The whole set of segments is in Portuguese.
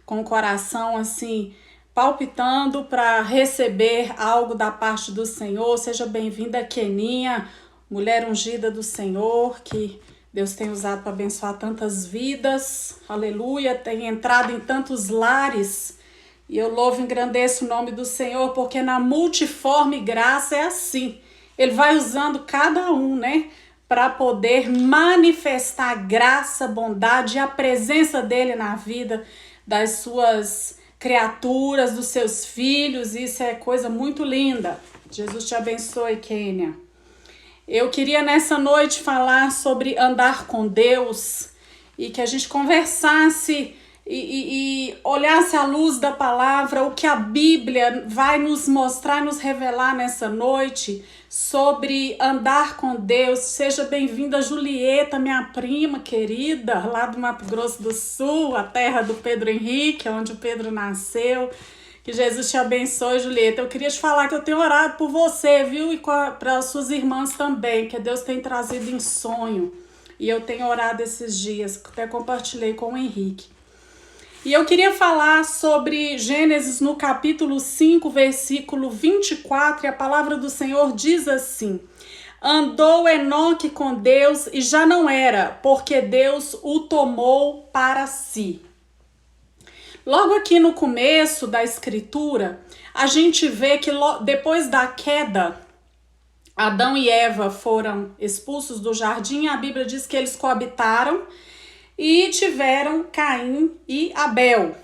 com o coração assim palpitando para receber algo da parte do Senhor. Seja bem-vinda, Keninha, mulher ungida do Senhor, que Deus tem usado para abençoar tantas vidas, aleluia, tem entrado em tantos lares, e eu louvo e engrandeço o nome do Senhor, porque na multiforme graça é assim, Ele vai usando cada um, né, para poder manifestar graça, bondade e a presença dEle na vida das suas criaturas, dos seus filhos. Isso é coisa muito linda. Jesus te abençoe, Kênia. Eu queria nessa noite falar sobre andar com Deus e que a gente conversasse e olhasse à luz da palavra o que a Bíblia vai nos mostrar, nos revelar nessa noite sobre andar com Deus. Seja bem-vinda, Julieta, minha prima querida, lá do Mato Grosso do Sul, a terra do Pedro Henrique, onde o Pedro nasceu. Que Jesus te abençoe, Julieta. Eu queria te falar que eu tenho orado por você, viu? E para as suas irmãs também, que Deus tem trazido em sonho. E eu tenho orado esses dias, até compartilhei com o Henrique. E eu queria falar sobre Gênesis no capítulo 5, versículo 24, e a palavra do Senhor diz assim: andou Enoque com Deus e já não era, porque Deus o tomou para si. Logo aqui no começo da escritura, a gente vê que depois da queda, Adão e Eva foram expulsos do jardim. A Bíblia diz que eles coabitaram e tiveram Caim e Abel.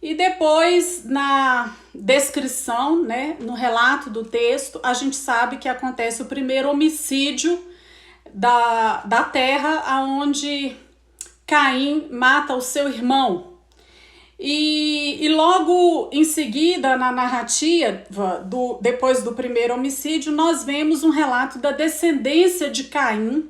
E depois, na descrição, né, no relato do texto, a gente sabe que acontece o primeiro homicídio da terra, onde Caim mata o seu irmão. E logo em seguida, na narrativa, depois do primeiro homicídio, nós vemos um relato da descendência de Caim.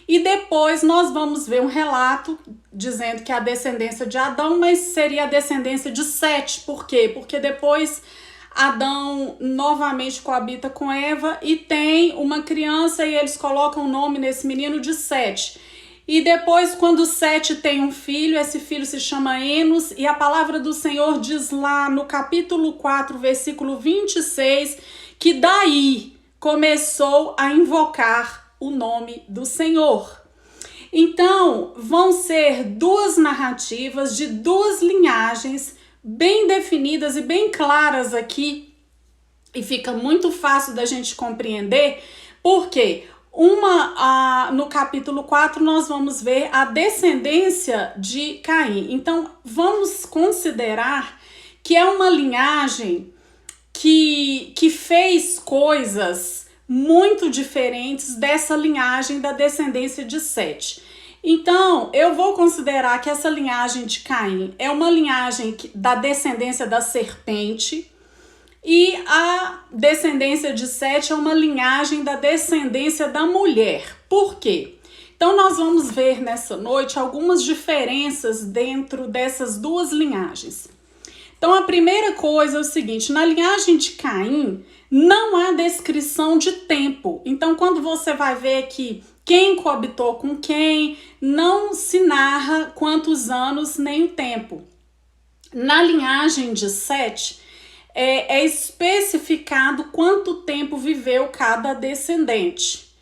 E depois nós vamos ver um relato dizendo que é a descendência de Adão, mas seria a descendência de Sete. Por quê? Porque depois Adão novamente coabita com Eva e tem uma criança, e eles colocam o nome nesse menino de Sete. E depois, quando Sete tem um filho, esse filho se chama Enos, e a palavra do Senhor diz lá no capítulo 4, versículo 26, que daí começou a invocar o nome do Senhor. Então, vão ser duas narrativas de duas linhagens bem definidas e bem claras aqui, e fica muito fácil da gente compreender, porque no capítulo 4 nós vamos ver a descendência de Caim. Então, vamos considerar que é uma linhagem que fez coisas muito diferentes dessa linhagem da descendência de Sete. Então, eu vou considerar que essa linhagem de Caim é uma linhagem da descendência da serpente, e a descendência de Sete é uma linhagem da descendência da mulher. Por quê? Então, nós vamos ver nessa noite algumas diferenças dentro dessas duas linhagens. Então, a primeira coisa é o seguinte: na linhagem de Caim, não há descrição de tempo. Então, quando você vai ver que quem coabitou com quem, não se narra quantos anos nem o tempo. Na linhagem de Sete, é especificado quanto tempo viveu cada descendente.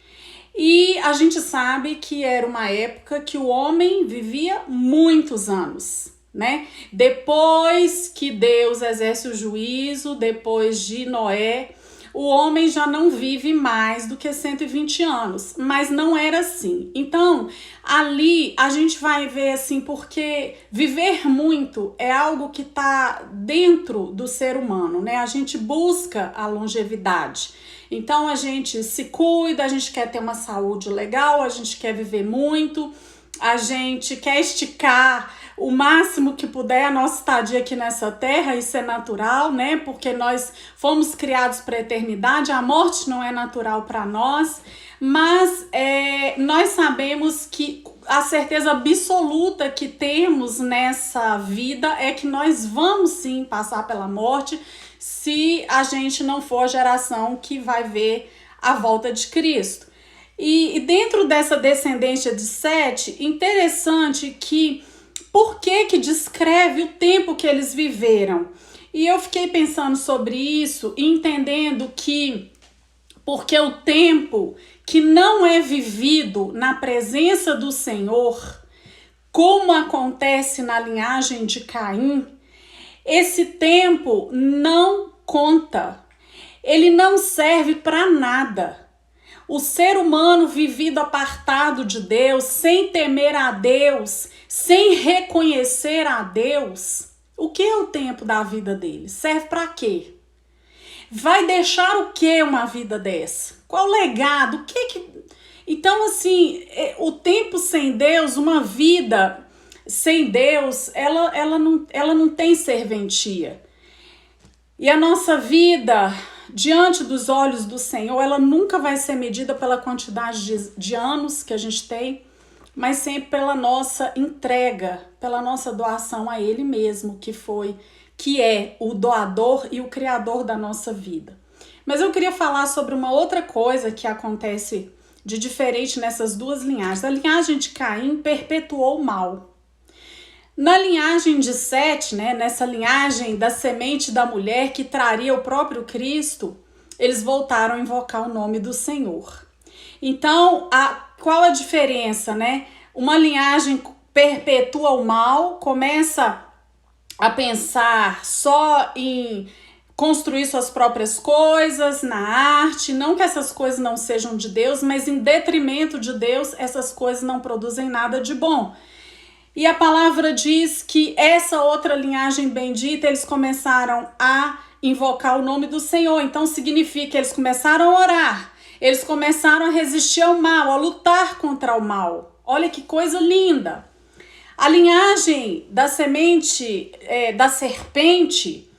E a gente sabe que era uma época que o homem vivia muitos anos, né? Depois que Deus exerce o juízo, depois de Noé, o homem já não vive mais do que 120 anos, mas não era assim. Então, ali a gente vai ver assim, porque viver muito é algo que está dentro do ser humano, né? A gente busca a longevidade. Então, a gente se cuida, a gente quer ter uma saúde legal, a gente quer viver muito, a gente quer esticar o máximo que puder a nossa estadia aqui nessa terra. Isso é natural, né? Porque nós fomos criados para a eternidade, a morte não é natural para nós, mas nós sabemos que a certeza absoluta que temos nessa vida é que nós vamos sim passar pela morte, se a gente não for a geração que vai ver a volta de Cristo. E dentro dessa descendência de Sete, interessante que por que descreve o tempo que eles viveram? E eu fiquei pensando sobre isso e entendendo que porque o tempo que não é vivido na presença do Senhor, como acontece na linhagem de Caim, esse tempo não conta, ele não serve para nada. O ser humano vivido apartado de Deus, sem temer a Deus, sem reconhecer a Deus, o que é o tempo da vida dele? Serve para quê? Vai deixar o que uma vida dessa? Qual legado? Então, assim, o tempo sem Deus, uma vida sem Deus, ela não tem serventia. E a nossa vida, diante dos olhos do Senhor, ela nunca vai ser medida pela quantidade de anos que a gente tem, mas sempre pela nossa entrega, pela nossa doação a Ele mesmo, que é o doador e o criador da nossa vida. Mas eu queria falar sobre uma outra coisa que acontece de diferente nessas duas linhagens. A linhagem de Caim perpetuou o mal. Na linhagem de Sete, nessa linhagem da semente da mulher que traria o próprio Cristo, eles voltaram a invocar o nome do Senhor. Então, qual a diferença, Uma linhagem perpetua o mal, começa a pensar só em construir suas próprias coisas, na arte, não que essas coisas não sejam de Deus, mas em detrimento de Deus, essas coisas não produzem nada de bom. E a palavra diz que essa outra linhagem bendita, eles começaram a invocar o nome do Senhor, então significa que eles começaram a orar, eles começaram a resistir ao mal, a lutar contra o mal. Olha que coisa linda! A linhagem da semente da serpente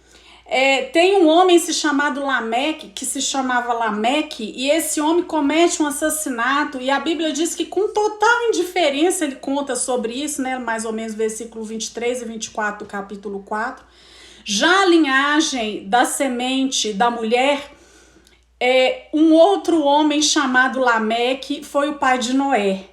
tem um homem chamado Lameque, que se chamava Lameque, e esse homem comete um assassinato, e a Bíblia diz que com total indiferença ele conta sobre isso, mais ou menos versículo 23 e 24 do capítulo 4. Já a linhagem da semente da mulher, um outro homem chamado Lameque foi o pai de Noé.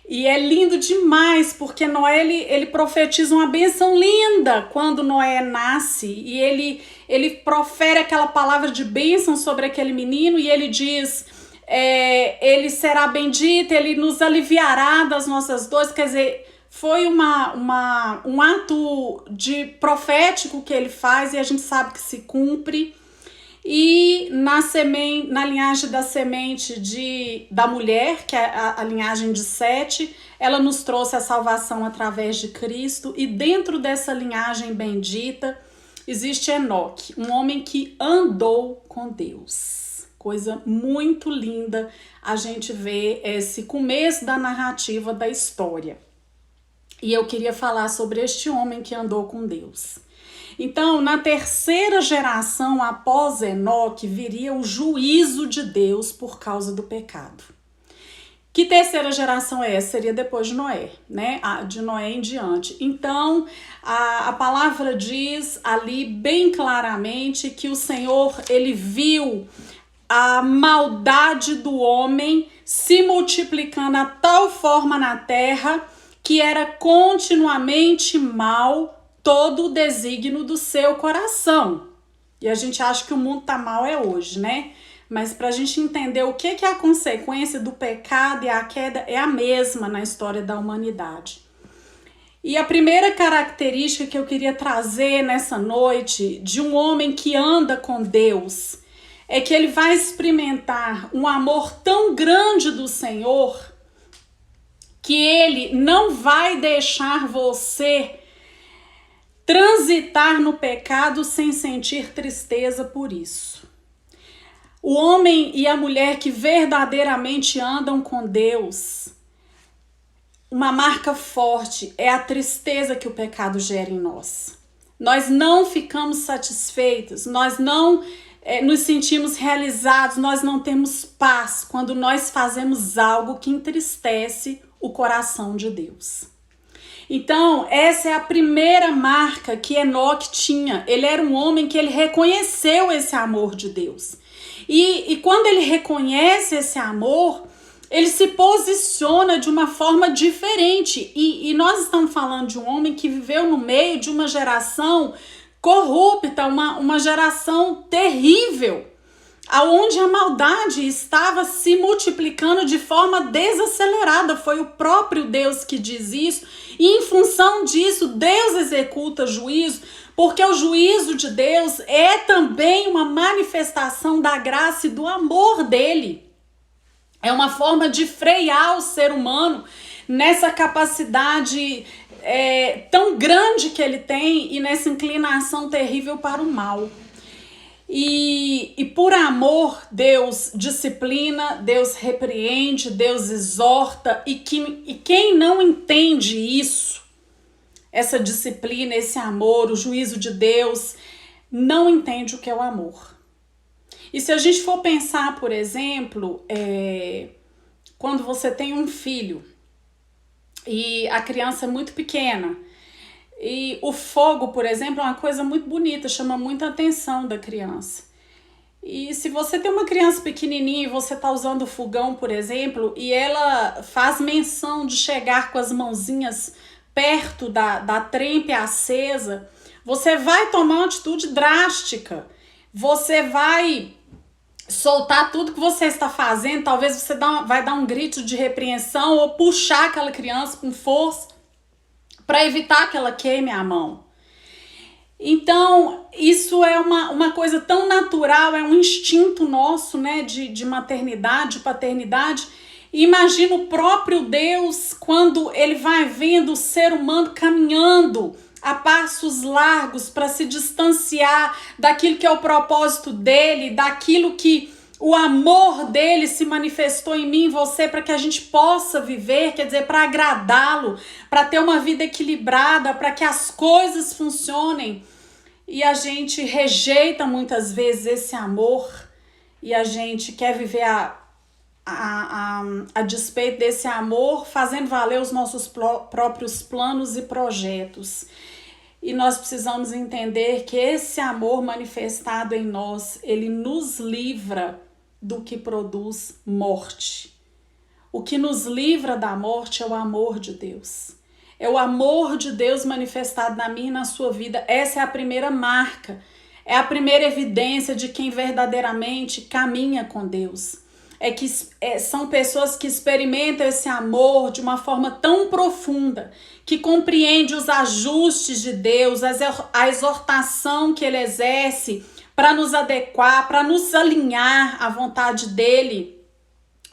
E é lindo demais, porque Noé, ele profetiza uma bênção linda quando Noé nasce, e ele profere aquela palavra de bênção sobre aquele menino, e ele diz, ele será bendito, ele nos aliviará das nossas dores. Quer dizer, foi um ato profético que ele faz, e a gente sabe que se cumpre. E na linhagem da semente da mulher, que é a linhagem de Sete, ela nos trouxe a salvação através de Cristo. E dentro dessa linhagem bendita existe Enoque, um homem que andou com Deus. Coisa muito linda a gente ver esse começo da narrativa da história. E eu queria falar sobre este homem que andou com Deus. Então, na terceira geração após Enoque, viria o juízo de Deus por causa do pecado. Que terceira geração é essa? Seria depois de Noé, De Noé em diante. Então, a palavra diz ali bem claramente que o Senhor, ele viu a maldade do homem se multiplicando a tal forma na terra que era continuamente mal todo o desígnio do seu coração. E a gente acha que o mundo tá mal hoje, Mas para a gente entender o que é a consequência do pecado e a queda é a mesma na história da humanidade. E a primeira característica que eu queria trazer nessa noite de um homem que anda com Deus é que ele vai experimentar um amor tão grande do Senhor que ele não vai deixar você transitar no pecado sem sentir tristeza por isso. O homem e a mulher que verdadeiramente andam com Deus, uma marca forte é a tristeza que o pecado gera em nós. Nós não ficamos satisfeitos, nós não nos sentimos realizados, nós não temos paz quando nós fazemos algo que entristece o coração de Deus. Então, essa é a primeira marca que Enoque tinha. Ele era um homem que ele reconheceu esse amor de Deus. E quando ele reconhece esse amor, ele se posiciona de uma forma diferente. E nós estamos falando de um homem que viveu no meio de uma geração corrupta, uma geração terrível, aonde a maldade estava se multiplicando de forma desacelerada. Foi o próprio Deus que diz isso, e em função disso, Deus executa juízo, porque o juízo de Deus é também uma manifestação da graça e do amor dele. É uma forma de frear o ser humano nessa capacidade tão grande que ele tem e nessa inclinação terrível para o mal. E por amor, Deus disciplina, Deus repreende, Deus exorta, e quem não entende isso, essa disciplina, esse amor, o juízo de Deus, não entende o que é o amor. E se a gente for pensar, por exemplo, quando você tem um filho e a criança é muito pequena, e o fogo, por exemplo, é uma coisa muito bonita, chama muita atenção da criança. E se você tem uma criança pequenininha e você está usando o fogão, por exemplo, e ela faz menção de chegar com as mãozinhas perto da trempe acesa, você vai tomar uma atitude drástica. Você vai soltar tudo que você está fazendo, talvez você vai dar um grito de repreensão ou puxar aquela criança com força para evitar que ela queime a mão. Então, isso é uma coisa tão natural, é um instinto nosso, né, de maternidade, de paternidade. E imagina o próprio Deus quando ele vai vendo o ser humano caminhando a passos largos para se distanciar daquilo que é o propósito dele, daquilo que o amor dele se manifestou em mim e você para que a gente possa viver, quer dizer, para agradá-lo, para ter uma vida equilibrada, para que as coisas funcionem. E a gente rejeita muitas vezes esse amor e a gente quer viver a despeito desse amor, fazendo valer os nossos próprios planos e projetos. E nós precisamos entender que esse amor manifestado em nós, ele nos livra do que produz morte. O que nos livra da morte é o amor de Deus. É o amor de Deus manifestado na minha e na sua vida. Essa é a primeira marca, é a primeira evidência de quem verdadeiramente caminha com Deus. São pessoas que experimentam esse amor de uma forma tão profunda, que compreende os ajustes de Deus, a exortação que ele exerce para nos adequar, para nos alinhar à vontade dele.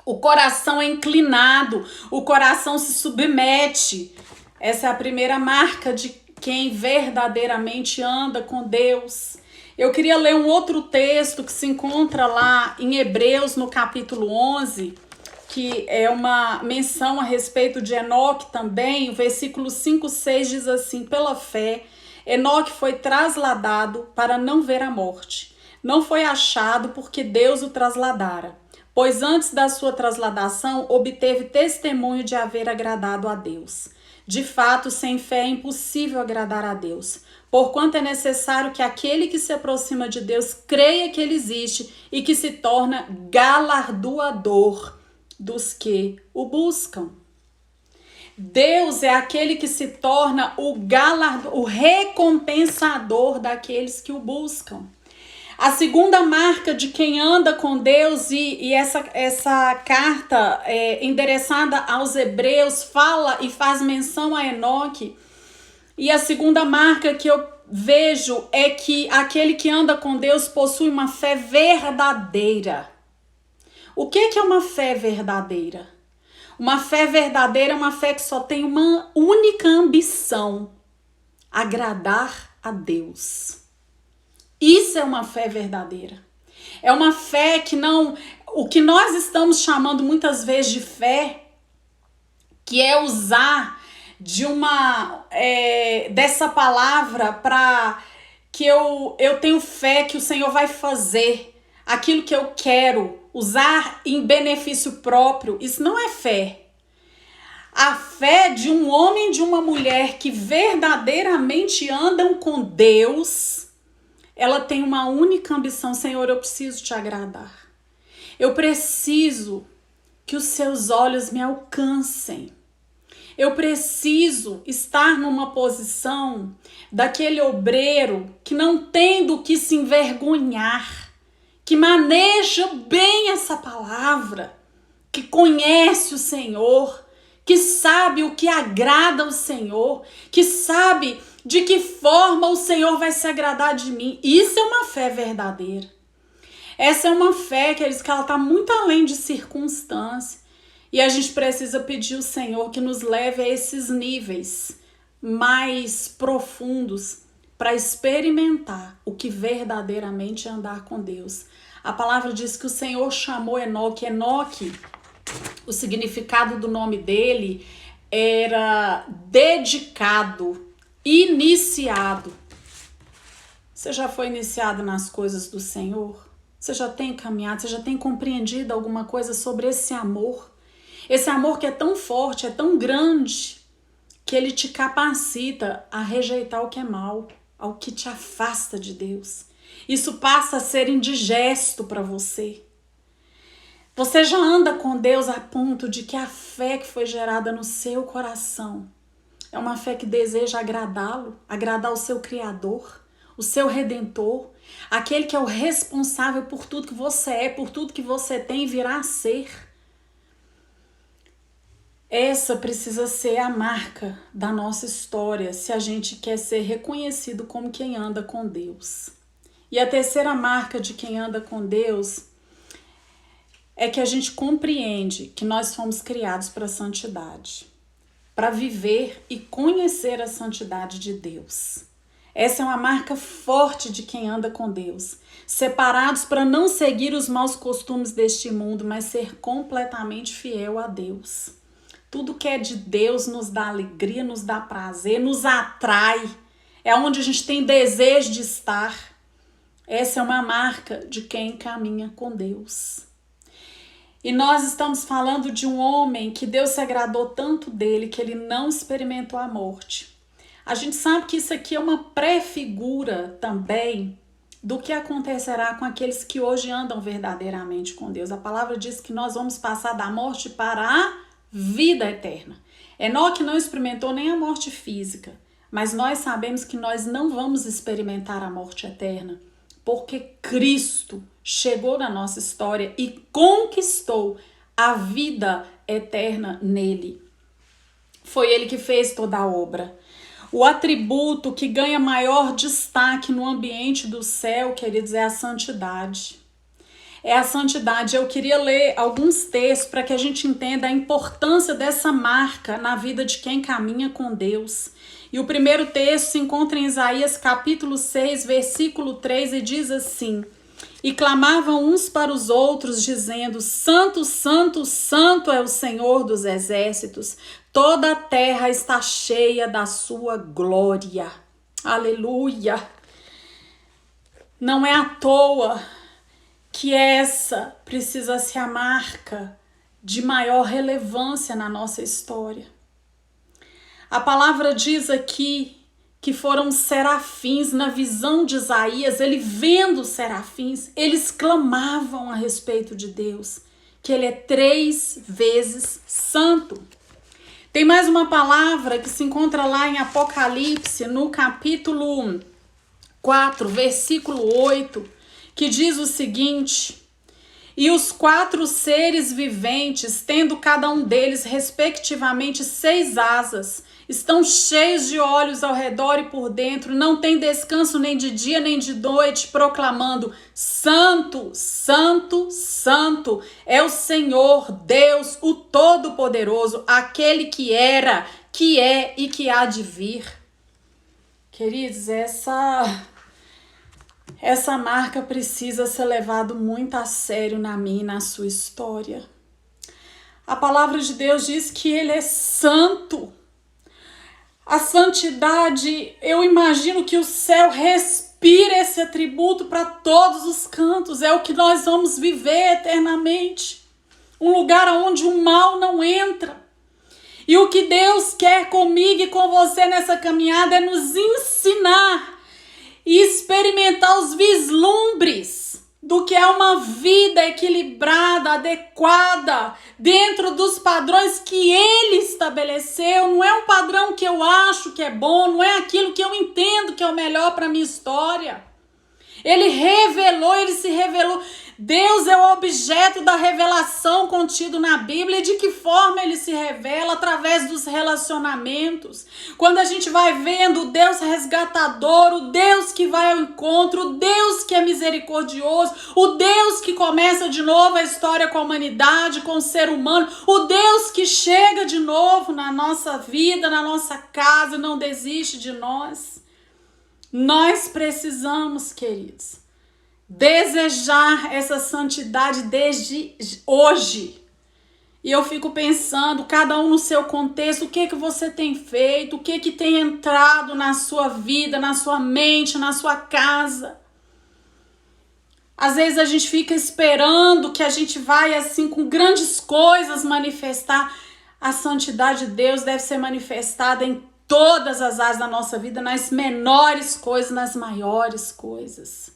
O coração é inclinado, o coração se submete. Essa é a primeira marca de quem verdadeiramente anda com Deus. Eu queria ler um outro texto que se encontra lá em Hebreus, no capítulo 11, que é uma menção a respeito de Enoque também. O versículo 5, 6 diz assim: pela fé, Enoque foi trasladado para não ver a morte. Não foi achado porque Deus o trasladara, pois antes da sua trasladação obteve testemunho de haver agradado a Deus. De fato, sem fé é impossível agradar a Deus, porquanto é necessário que aquele que se aproxima de Deus creia que ele existe e que se torna galardoador dos que o buscam. Deus é aquele que se torna o recompensador daqueles que o buscam. A segunda marca de quem anda com Deus, e essa carta endereçada aos Hebreus fala e faz menção a Enoque. E a segunda marca que eu vejo é que aquele que anda com Deus possui uma fé verdadeira. O que é uma fé verdadeira? Uma fé verdadeira é uma fé que só tem uma única ambição: agradar a Deus. Isso é uma fé verdadeira. É uma fé que não... O que nós estamos chamando muitas vezes de fé, que é usar dessa palavra para que eu tenho fé que o Senhor vai fazer aquilo que eu quero, usar em benefício próprio. Isso não é fé. A fé de um homem e de uma mulher que verdadeiramente andam com Deus, ela tem uma única ambição: Senhor, eu preciso te agradar. Eu preciso que os seus olhos me alcancem. Eu preciso estar numa posição daquele obreiro que não tem do que se envergonhar, que maneja bem essa palavra, que conhece o Senhor, que sabe o que agrada ao Senhor, que sabe de que forma o Senhor vai se agradar de mim. Isso é uma fé verdadeira. Essa é uma fé, queridos, que ela está muito além de circunstância. E a gente precisa pedir ao Senhor que nos leve a esses níveis mais profundos para experimentar o que verdadeiramente é andar com Deus. A palavra diz que o Senhor chamou Enoque. Enoque, o significado do nome dele era dedicado, iniciado. Você já foi iniciado nas coisas do Senhor? Você já tem caminhado? Você já tem compreendido alguma coisa sobre esse amor? Esse amor que é tão forte, é tão grande, que ele te capacita a rejeitar o que é mal, ao que te afasta de Deus. Isso passa a ser indigesto para você. Você já anda com Deus a ponto de que a fé que foi gerada no seu coração é uma fé que deseja agradá-lo, agradar o seu Criador, o seu Redentor, aquele que é o responsável por tudo que você é, por tudo que você tem e virá a ser. Essa precisa ser a marca da nossa história se a gente quer ser reconhecido como quem anda com Deus. E a terceira marca de quem anda com Deus é que a gente compreende que nós fomos criados para a santidade, para viver e conhecer a santidade de Deus. Essa é uma marca forte de quem anda com Deus, separados para não seguir os maus costumes deste mundo, mas ser completamente fiel a Deus. Tudo que é de Deus nos dá alegria, nos dá prazer, nos atrai. É onde a gente tem desejo de estar. Essa é uma marca de quem caminha com Deus. E nós estamos falando de um homem que Deus se agradou tanto dele que ele não experimentou a morte. A gente sabe que isso aqui é uma pré-figura também do que acontecerá com aqueles que hoje andam verdadeiramente com Deus. A palavra diz que nós vamos passar da morte para a vida eterna. Enoque não experimentou nem a morte física, mas nós sabemos que nós não vamos experimentar a morte eterna, porque Cristo chegou na nossa história e conquistou a vida eterna nele. Foi ele que fez toda a obra. O atributo que ganha maior destaque no ambiente do céu, queridos, é a santidade. É a santidade. Eu queria ler alguns textos para que a gente entenda a importância dessa marca na vida de quem caminha com Deus. E o primeiro texto se encontra em Isaías capítulo 6, versículo 3, e diz assim: E clamavam uns para os outros, dizendo: Santo, Santo, Santo é o Senhor dos exércitos, toda a terra está cheia da sua glória. Aleluia! Não é à toa que essa precisa ser a marca de maior relevância na nossa história. A palavra diz aqui que foram serafins. Na visão de Isaías, ele vendo os serafins, eles clamavam a respeito de Deus, que ele é 3 vezes santo. Tem mais uma palavra que se encontra lá em Apocalipse, no capítulo 4, versículo 8, que diz o seguinte: E os 4 seres viventes, tendo cada um deles respectivamente 6 asas, estão cheios de olhos ao redor e por dentro, não tem descanso nem de dia nem de noite, proclamando: Santo, Santo, Santo é o Senhor Deus, o Todo-Poderoso, aquele que era, que é e que há de vir. Queridos, essa marca precisa ser levada muito a sério na minha e na sua história. A palavra de Deus diz que ele é santo. A santidade, eu imagino que o céu respira esse atributo para todos os cantos. É o que nós vamos viver eternamente. Um lugar onde o mal não entra. E o que Deus quer comigo e com você nessa caminhada é nos ensinar e experimentar os vislumbres do que é uma vida equilibrada, adequada, dentro dos padrões que ele estabeleceu. Não é um padrão que eu acho que é bom, não é aquilo que eu entendo que é o melhor para a minha história. Ele se revelou. Deus é o objeto da revelação contido na Bíblia. E de que forma ele se revela? Através dos relacionamentos. Quando a gente vai vendo o Deus resgatador, o Deus que vai ao encontro, o Deus que é misericordioso, o Deus que começa de novo a história com a humanidade, com o ser humano, o Deus que chega de novo na nossa vida, na nossa casa, não desiste de nós. Nós precisamos, queridos, desejar essa santidade desde hoje. E eu fico pensando, cada um no seu contexto, o que você tem feito, o que tem entrado na sua vida, na sua mente, na sua casa. Às vezes a gente fica esperando que a gente vai assim com grandes coisas manifestar. A santidade de Deus deve ser manifestada em todas as áreas da nossa vida, nas menores coisas, nas maiores coisas.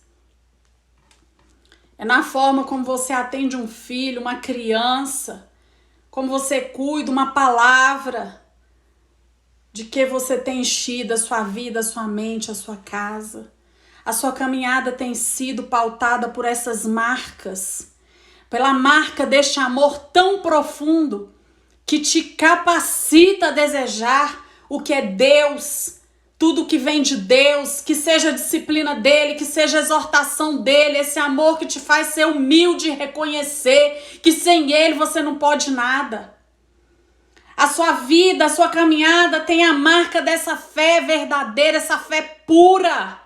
É na forma como você atende um filho, uma criança, como você cuida, uma palavra, de que você tem enchido a sua vida, a sua mente, a sua casa. A sua caminhada tem sido pautada por essas marcas, pela marca deste amor tão profundo que te capacita a desejar o que é Deus, tudo que vem de Deus, que seja a disciplina dele, que seja a exortação dele, esse amor que te faz ser humilde e reconhecer que sem ele você não pode nada. A sua vida, a sua caminhada tem a marca dessa fé verdadeira, essa fé pura,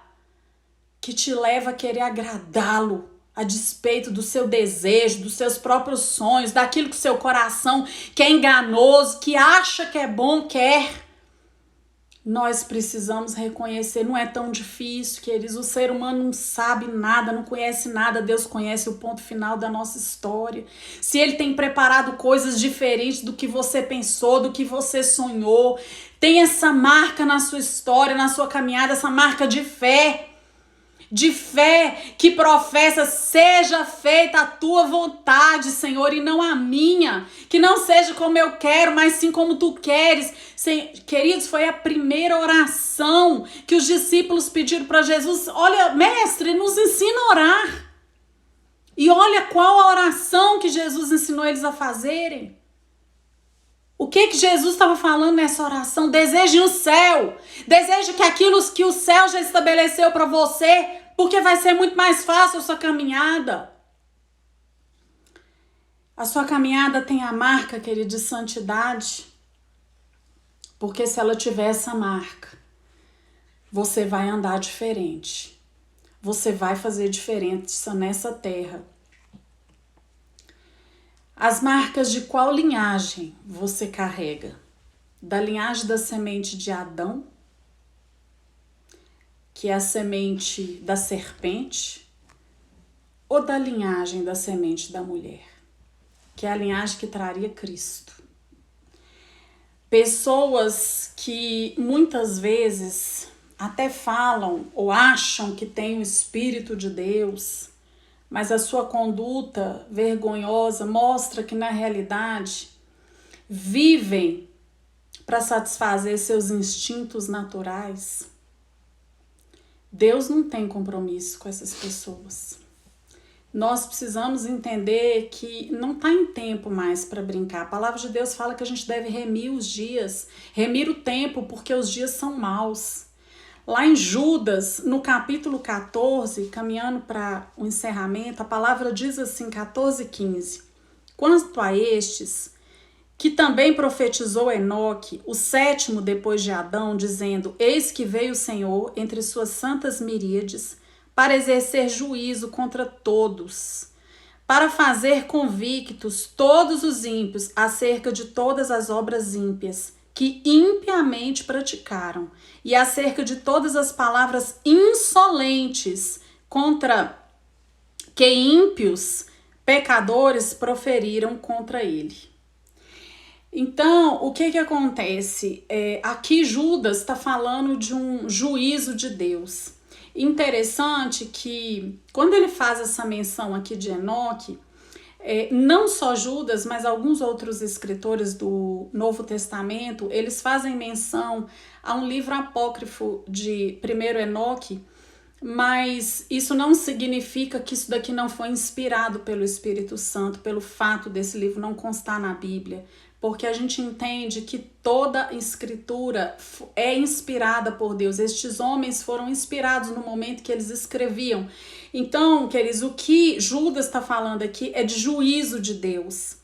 que te leva a querer agradá-lo, a despeito do seu desejo, dos seus próprios sonhos, daquilo que o seu coração que é enganoso, que acha que é bom, quer. Nós precisamos reconhecer, não é tão difícil, queridos. O ser humano não sabe nada, não conhece nada. Deus conhece o ponto final da nossa história. Se ele tem preparado coisas diferentes do que você pensou, do que você sonhou, tem essa marca na sua história, na sua caminhada, essa marca de fé que professa: seja feita a tua vontade, Senhor, e não a minha. Que não seja como eu quero, mas sim como tu queres. Queridos, foi a primeira oração que os discípulos pediram para Jesus. Olha, mestre, nos ensina a orar. E olha qual a oração que Jesus ensinou eles a fazerem. O que Jesus estava falando nessa oração? Deseje o céu. Deseje que aquilo que o céu já estabeleceu para você, porque vai ser muito mais fácil a sua caminhada. A sua caminhada tem a marca, querido, de santidade. Porque se ela tiver essa marca, você vai andar diferente. Você vai fazer diferença nessa terra. As marcas de qual linhagem você carrega? Da linhagem da semente de Adão, que é a semente da serpente, ou da linhagem da semente da mulher, que é a linhagem que traria Cristo? Pessoas que muitas vezes até falam ou acham que têm o Espírito de Deus, mas a sua conduta vergonhosa mostra que, na realidade, vivem para satisfazer seus instintos naturais. Deus não tem compromisso com essas pessoas. Nós precisamos entender que não está em tempo mais para brincar. A palavra de Deus fala que a gente deve remir os dias, remir o tempo, porque os dias são maus. Lá em Judas, no capítulo 14, caminhando para o encerramento, a palavra diz assim, 14:15. Quanto a estes, que também profetizou Enoque, o sétimo depois de Adão, dizendo: eis que veio o Senhor entre suas santas miríades, para exercer juízo contra todos, para fazer convictos todos os ímpios acerca de todas as obras ímpias que impiamente praticaram, e acerca de todas as palavras insolentes contra que ímpios pecadores proferiram contra ele. Então, o que acontece? Aqui Judas está falando de um juízo de Deus. interessante que quando ele faz essa menção aqui de Enoque, não só Judas, mas alguns outros escritores do Novo Testamento, eles fazem menção a um livro apócrifo de 1º Enoque, mas isso não significa que isso daqui não foi inspirado pelo Espírito Santo, pelo fato desse livro não constar na Bíblia, porque a gente entende que toda escritura é inspirada por Deus. Estes homens foram inspirados no momento que eles escreviam. Então, queridos, o que Judas está falando aqui é de juízo de Deus.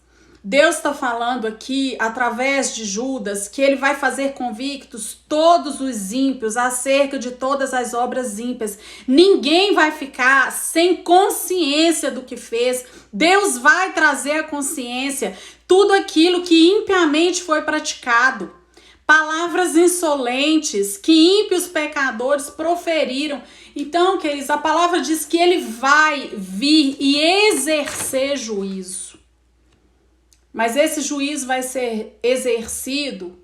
Deus está falando aqui, através de Judas, que ele vai fazer convictos todos os ímpios acerca de todas as obras ímpias. Ninguém vai ficar sem consciência do que fez. Deus vai trazer à consciência tudo aquilo que impiamente foi praticado. Palavras insolentes que ímpios pecadores proferiram. Então, queridos, a palavra diz que ele vai vir e exercer juízo. Mas esse juízo vai ser exercido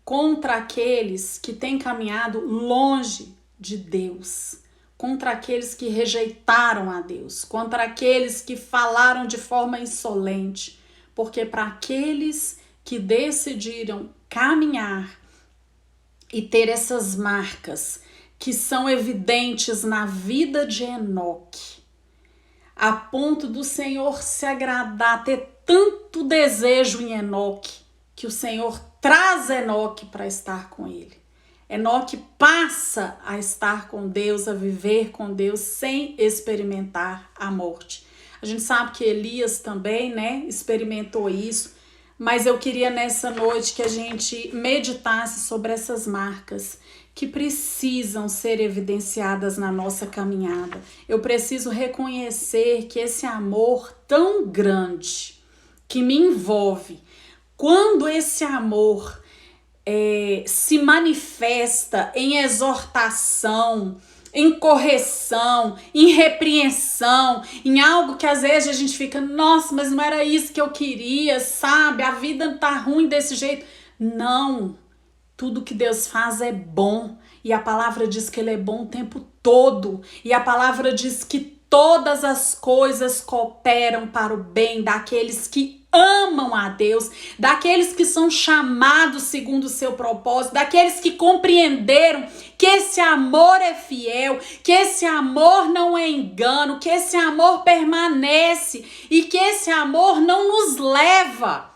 contra aqueles que têm caminhado longe de Deus, contra aqueles que rejeitaram a Deus, contra aqueles que falaram de forma insolente, porque para aqueles que decidiram caminhar e ter essas marcas que são evidentes na vida de Enoque, a ponto do Senhor se agradar, ter tanto desejo em Enoque, que o Senhor traz Enoque para estar com ele. Enoque passa a estar com Deus, a viver com Deus sem experimentar a morte. A gente sabe que Elias também, né, experimentou isso, mas eu queria nessa noite que a gente meditasse sobre essas marcas que precisam ser evidenciadas na nossa caminhada. Eu preciso reconhecer que esse amor tão grande que me envolve, quando esse amor se manifesta em exortação, em correção, em repreensão, em algo que às vezes a gente fica, nossa, mas não era isso que eu queria, sabe? A vida tá ruim desse jeito. Não, tudo que Deus faz é bom, e a palavra diz que ele é bom o tempo todo, e a palavra diz que todas as coisas cooperam para o bem daqueles que amam a Deus, daqueles que são chamados segundo o seu propósito, daqueles que compreenderam que esse amor é fiel, que esse amor não é engano, que esse amor permanece e que esse amor não nos leva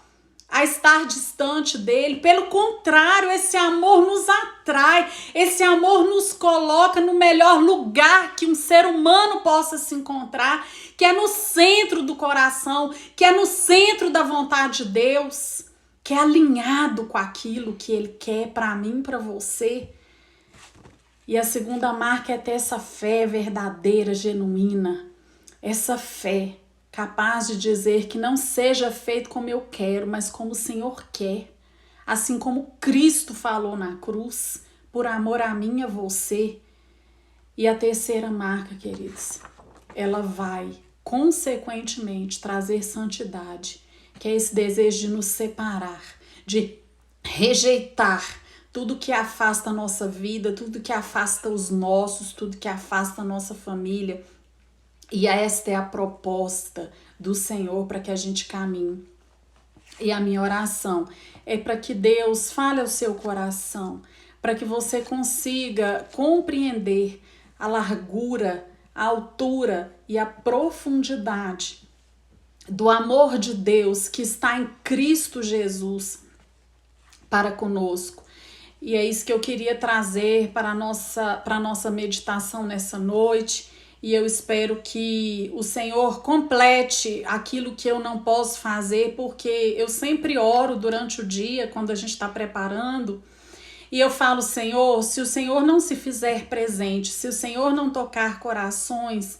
a estar distante dele. Pelo contrário, esse amor nos atrai, esse amor nos coloca no melhor lugar que um ser humano possa se encontrar, que é no centro do coração, que é no centro da vontade de Deus, que é alinhado com aquilo que ele quer para mim, para você. E a segunda marca é ter essa fé verdadeira, genuína, essa fé capaz de dizer que não seja feito como eu quero, mas como o Senhor quer. Assim como Cristo falou na cruz, por amor a mim e a você. E a terceira marca, queridos, ela vai, consequentemente, trazer santidade, que é esse desejo de nos separar, de rejeitar tudo que afasta a nossa vida, tudo que afasta os nossos, tudo que afasta a nossa família. E esta é a proposta do Senhor para que a gente caminhe. E a minha oração é para que Deus fale ao seu coração, para que você consiga compreender a largura, a altura e a profundidade do amor de Deus que está em Cristo Jesus para conosco. E é isso que eu queria trazer para a nossa meditação nessa noite. E eu espero que o Senhor complete aquilo que eu não posso fazer, porque eu sempre oro durante o dia, quando a gente está preparando, e eu falo, Senhor, se o Senhor não se fizer presente, se o Senhor não tocar corações,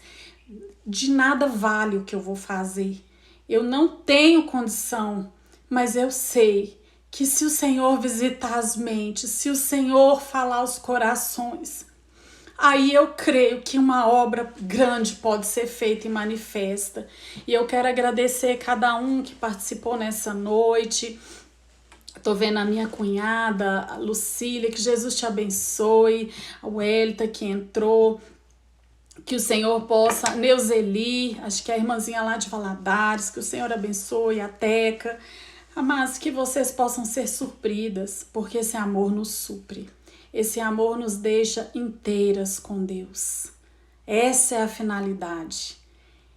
de nada vale o que eu vou fazer. Eu não tenho condição, mas eu sei que se o Senhor visitar as mentes, se o Senhor falar aos corações, aí eu creio que uma obra grande pode ser feita e manifesta. E eu quero agradecer cada um que participou nessa noite, Tô vendo a minha cunhada, a Lucília, que Jesus te abençoe, a Welita que entrou, que o Senhor possa, Neuzeli, acho que é a irmãzinha lá de Valadares, que o Senhor abençoe, a Teca, mas que vocês possam ser supridas, porque esse amor nos supre, esse amor nos deixa inteiras com Deus. Essa é a finalidade,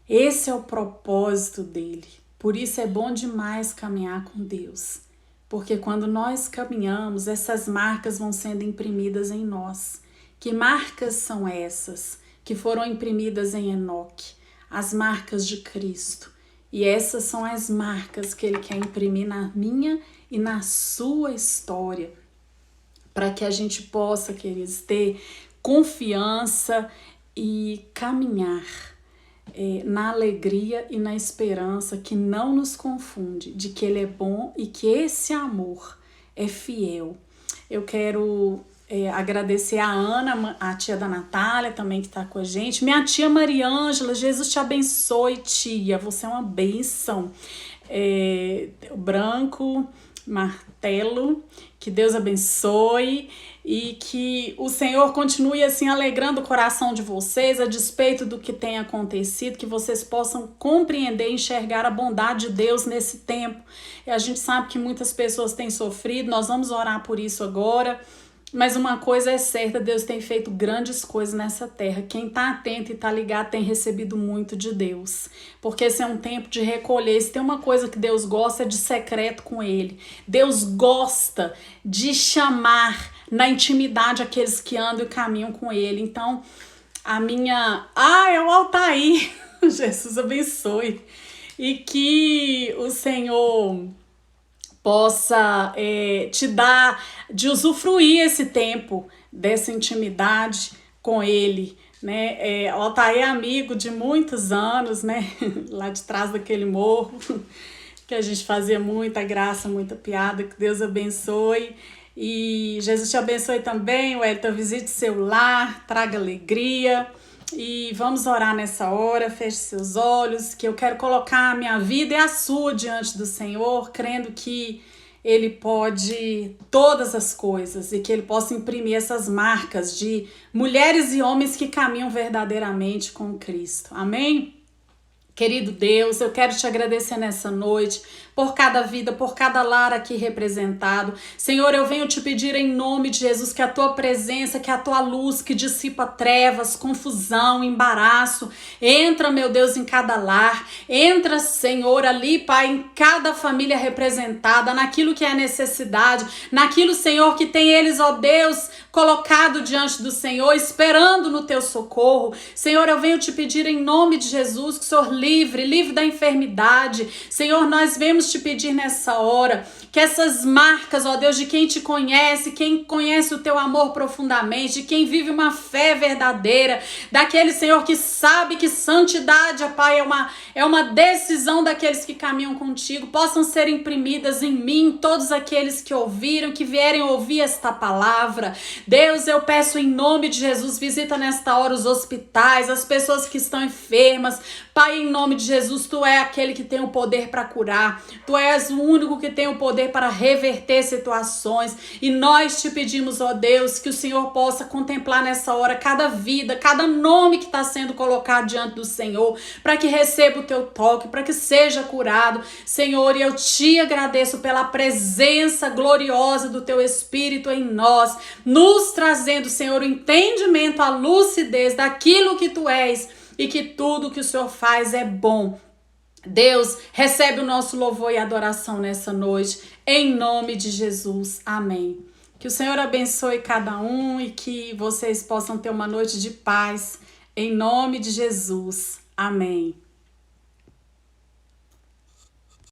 esse é o propósito dele, por isso é bom demais caminhar com Deus. Porque quando nós caminhamos, essas marcas vão sendo imprimidas em nós. Que marcas são essas que foram imprimidas em Enoque? As marcas de Cristo. E essas são as marcas que ele quer imprimir na minha e na sua história. Para que a gente possa, queridos, ter confiança e caminhar na alegria e na esperança que não nos confunde, de que ele é bom e que esse amor é fiel. Eu quero agradecer a Ana, a tia da Natália também que está com a gente, minha tia Mariângela, Jesus te abençoe, tia, você é uma bênção. O Branco Martelo, que Deus abençoe e que o Senhor continue assim alegrando o coração de vocês a despeito do que tem acontecido, que vocês possam compreender e enxergar a bondade de Deus nesse tempo. E a gente sabe que muitas pessoas têm sofrido, nós vamos orar por isso agora. Mas uma coisa é certa, Deus tem feito grandes coisas nessa terra. Quem está atento e está ligado tem recebido muito de Deus. Porque esse é um tempo de recolher. Se tem uma coisa que Deus gosta é de secreto com Ele. Deus gosta de chamar na intimidade aqueles que andam e caminham com Ele. Então, é o Altair. Jesus abençoe. E que o Senhor possa te dar de usufruir esse tempo dessa intimidade com ele, né? O Altair é amigo de muitos anos, né? Lá de trás daquele morro, que a gente fazia muita graça, muita piada, que Deus abençoe. E Jesus te abençoe também, Welita, visite seu lar, traga alegria. E vamos orar nessa hora, feche seus olhos, que eu quero colocar a minha vida e a sua diante do Senhor, crendo que Ele pode todas as coisas e que Ele possa imprimir essas marcas de mulheres e homens que caminham verdadeiramente com Cristo. Amém? Querido Deus, eu quero te agradecer nessa noite por cada vida, por cada lar aqui representado. Senhor, eu venho te pedir em nome de Jesus que a tua presença, que a tua luz que dissipa trevas, confusão, embaraço, entra, meu Deus, em cada lar. Entra, Senhor, ali, Pai, em cada família representada, naquilo que é necessidade, naquilo, Senhor, que tem eles, ó Deus, colocado diante do Senhor, esperando no teu socorro. Senhor, eu venho te pedir em nome de Jesus que o Senhor livre da enfermidade. Senhor, nós vemos te pedir nessa hora que essas marcas, ó Deus, de quem te conhece, quem conhece o teu amor profundamente, de quem vive uma fé verdadeira, daquele, Senhor, que sabe que santidade, ó Pai, é uma decisão daqueles que caminham contigo, possam ser imprimidas em mim, todos aqueles que ouviram, que vierem ouvir esta palavra. Deus, eu peço em nome de Jesus, visita nesta hora os hospitais, as pessoas que estão enfermas. Pai, em nome de Jesus, tu é aquele que tem o poder para curar, tu és o único que tem o poder para reverter situações, e nós te pedimos, ó Deus, que o Senhor possa contemplar nessa hora cada vida, cada nome que está sendo colocado diante do Senhor, para que receba o teu toque, para que seja curado, Senhor, e eu te agradeço pela presença gloriosa do teu Espírito em nós, nos trazendo, Senhor, o entendimento, a lucidez daquilo que tu és, e que tudo que o Senhor faz é bom. Deus, recebe o nosso louvor e adoração nessa noite, em nome de Jesus. Amém. Que o Senhor abençoe cada um e que vocês possam ter uma noite de paz, em nome de Jesus. Amém.